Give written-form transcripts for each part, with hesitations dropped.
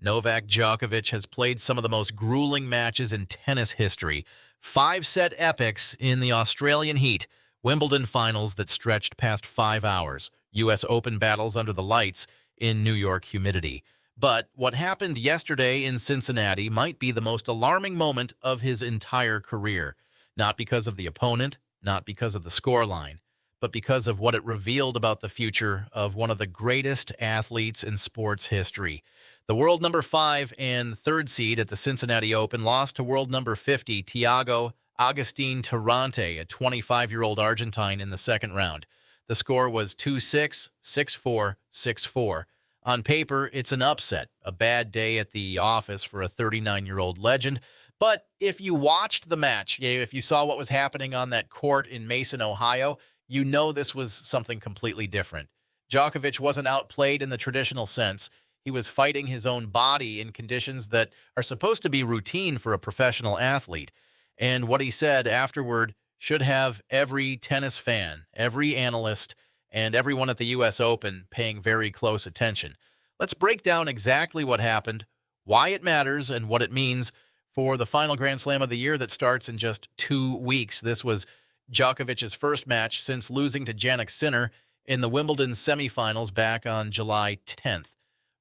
Novak Djokovic has played some of the most grueling matches in tennis history. Five-set epics in the Australian heat, Wimbledon finals that stretched past 5 hours, U.S. Open battles under the lights in New York humidity. But what happened yesterday in Cincinnati might be the most alarming moment of his entire career. Not because of the opponent, not because of the scoreline, but because of what it revealed about the future of one of the greatest athletes in sports history. The world number 5 and third seed at the Cincinnati Open lost to world number 50, Thiago Agustín Tirante, a 25-year-old Argentine, in the second round. The score was 2-6, 6-4, 6-4. On paper, it's an upset, a bad day at the office for a 39-year-old legend. But if you watched the match, if you saw what was happening on that court in Mason, Ohio, you know this was something completely different. Djokovic wasn't outplayed in the traditional sense. He was fighting his own body in conditions that are supposed to be routine for a professional athlete. And what he said afterward should have every tennis fan, every analyst, and everyone at the U.S. Open paying very close attention. Let's break down exactly what happened, why it matters, and what it means for the final Grand Slam of the year that starts in just 2 weeks. This was Djokovic's first match since losing to Jannik Sinner in the Wimbledon semifinals back on July 10th.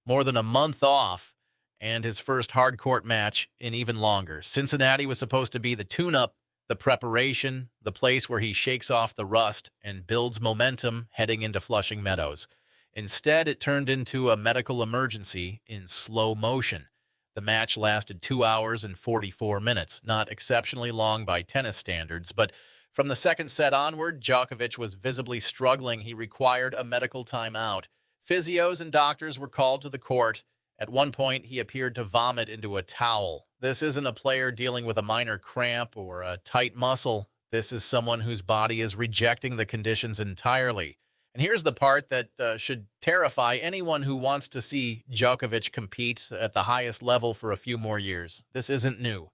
More than a month off, and his first hard court match in even longer. Cincinnati was supposed to be the tune-up, the preparation, the place where he shakes off the rust and builds momentum heading into Flushing Meadows. Instead, it turned into a medical emergency in slow motion. The match lasted 2 hours and 44 minutes, not exceptionally long by tennis standards, but from the second set onward, Djokovic was visibly struggling. He required a medical timeout. Physios and doctors were called to the court. At one point, he appeared to vomit into a towel. This isn't a player dealing with a minor cramp or a tight muscle. This is someone whose body is rejecting the conditions entirely. And here's the part that should terrify anyone who wants to see Djokovic compete at the highest level for a few more years. This isn't new.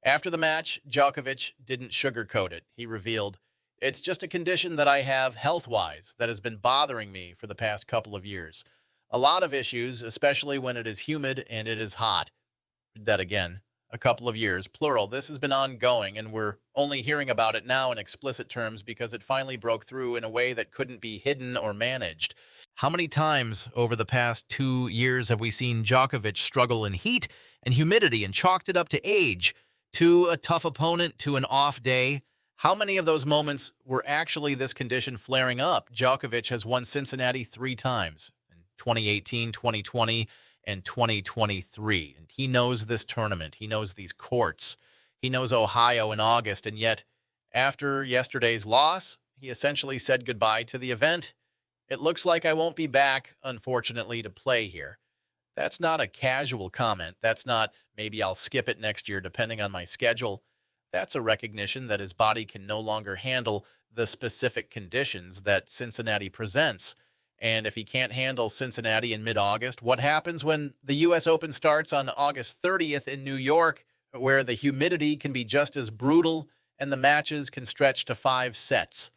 After the match, Djokovic didn't sugarcoat it. He revealed, "It's just a condition that I have health-wise that has been bothering me for the past couple of years. A lot of issues, especially when it is humid and it is hot." That again, a couple of years, plural. This has been ongoing, and we're only hearing about it now in explicit terms because it finally broke through in a way that couldn't be hidden or managed. How many times over the past 2 years have we seen Djokovic struggle in heat and humidity and chalked it up to age, to a tough opponent, to an off day? How many of those moments were actually this condition flaring up? Djokovic has won Cincinnati 3 times, in 2018, 2020, and 2023. And he knows this tournament. He knows these courts. He knows Ohio in August. And yet, after yesterday's loss, he essentially said goodbye to the event. "It looks like I won't be back, unfortunately, to play here." That's not a casual comment. That's not, "maybe I'll skip it next year depending on my schedule." That's a recognition that his body can no longer handle the specific conditions that Cincinnati presents. And if he can't handle Cincinnati in mid-August, what happens when the U.S. Open starts on August 30th in New York, where the humidity can be just as brutal and the matches can stretch to 5 sets?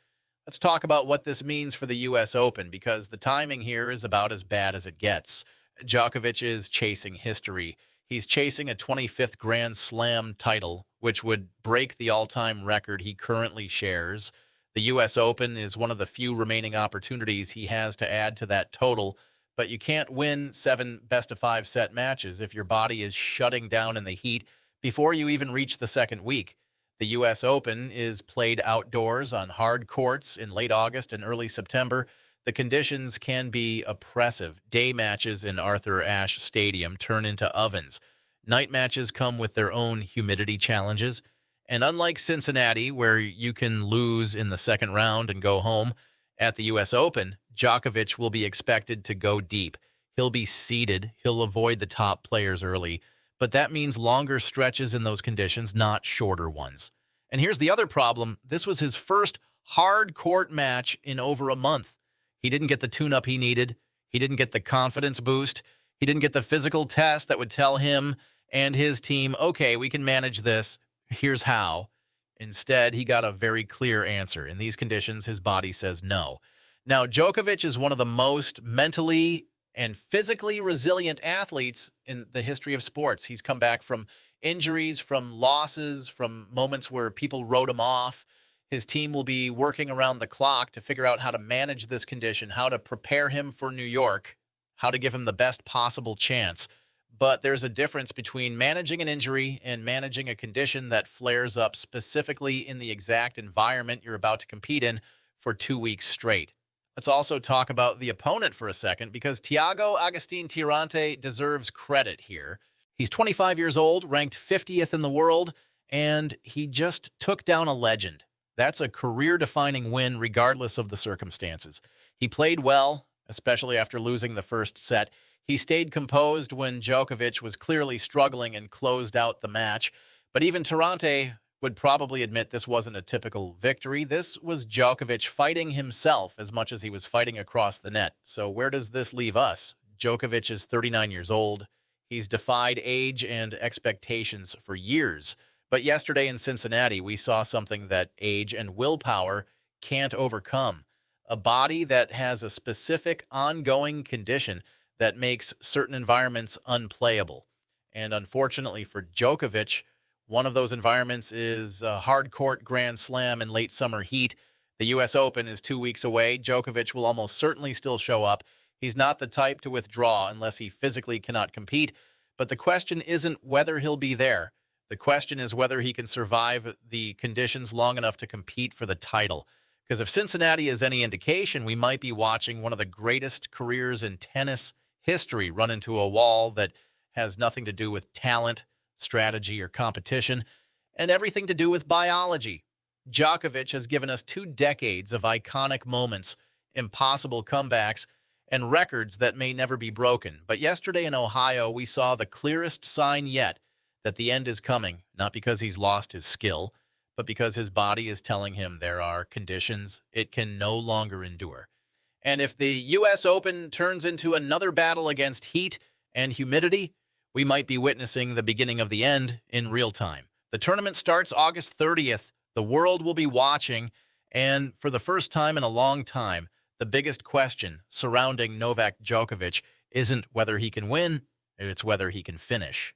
Let's talk about what this means for the U.S. Open, because the timing here is about as bad as it gets. Djokovic is chasing history. He's chasing a 25th Grand Slam title, which would break the all-time record he currently shares. The U.S. Open is one of the few remaining opportunities he has to add to that total, but you can't win 7 best-of-5 set matches if your body is shutting down in the heat before you even reach the second week. The U.S. Open is played outdoors on hard courts in late August and early September. The conditions can be oppressive. Day matches in Arthur Ashe Stadium turn into ovens. Night matches come with their own humidity challenges. And unlike Cincinnati, where you can lose in the second round and go home, at the U.S. Open, Djokovic will be expected to go deep. He'll be seeded. He'll avoid the top players early. But that means longer stretches in those conditions, not shorter ones. And here's the other problem. This was his first hard court match in over a month. He didn't get the tune-up he needed. He didn't get the confidence boost. He didn't get the physical test that would tell him and his team, "Okay, we can manage this. Here's how." Instead, he got a very clear answer. In these conditions, his body says no. Now, Djokovic is one of the most mentally and physically resilient athletes in the history of sports. He's come back from injuries, from losses, from moments where people wrote him off. His team will be working around the clock to figure out how to manage this condition, how to prepare him for New York, how to give him the best possible chance. But there's a difference between managing an injury and managing a condition that flares up specifically in the exact environment you're about to compete in for 2 weeks straight. Let's also talk about the opponent for a second, because Thiago Agustín Tirante deserves credit here. He's 25 years old, ranked 50th in the world, and he just took down a legend. That's a career-defining win regardless of the circumstances. He played well, especially after losing the first set. He stayed composed when Djokovic was clearly struggling and closed out the match. But even Tirante would probably admit this wasn't a typical victory. This was Djokovic fighting himself as much as he was fighting across the net. So where does this leave us? Djokovic is 39 years old. He's defied age and expectations for years. But yesterday in Cincinnati, we saw something that age and willpower can't overcome. A body that has a specific ongoing condition that makes certain environments unplayable. And unfortunately for Djokovic, one of those environments is a hard court Grand Slam in late summer heat. The U.S. Open is 2 weeks away. Djokovic will almost certainly still show up. He's not the type to withdraw unless he physically cannot compete. But the question isn't whether he'll be there. The question is whether he can survive the conditions long enough to compete for the title. Because if Cincinnati is any indication, we might be watching one of the greatest careers in tennis history run into a wall that has nothing to do with talent, strategy, or competition, and everything to do with biology. Djokovic has given us 2 decades of iconic moments, impossible comebacks, and records that may never be broken. But yesterday in Ohio, we saw the clearest sign yet that the end is coming, not because he's lost his skill, but because his body is telling him there are conditions it can no longer endure. And if the U.S. Open turns into another battle against heat and humidity, we might be witnessing the beginning of the end in real time. The tournament starts August 30th. The world will be watching, and for the first time in a long time, the biggest question surrounding Novak Djokovic isn't whether he can win, it's whether he can finish.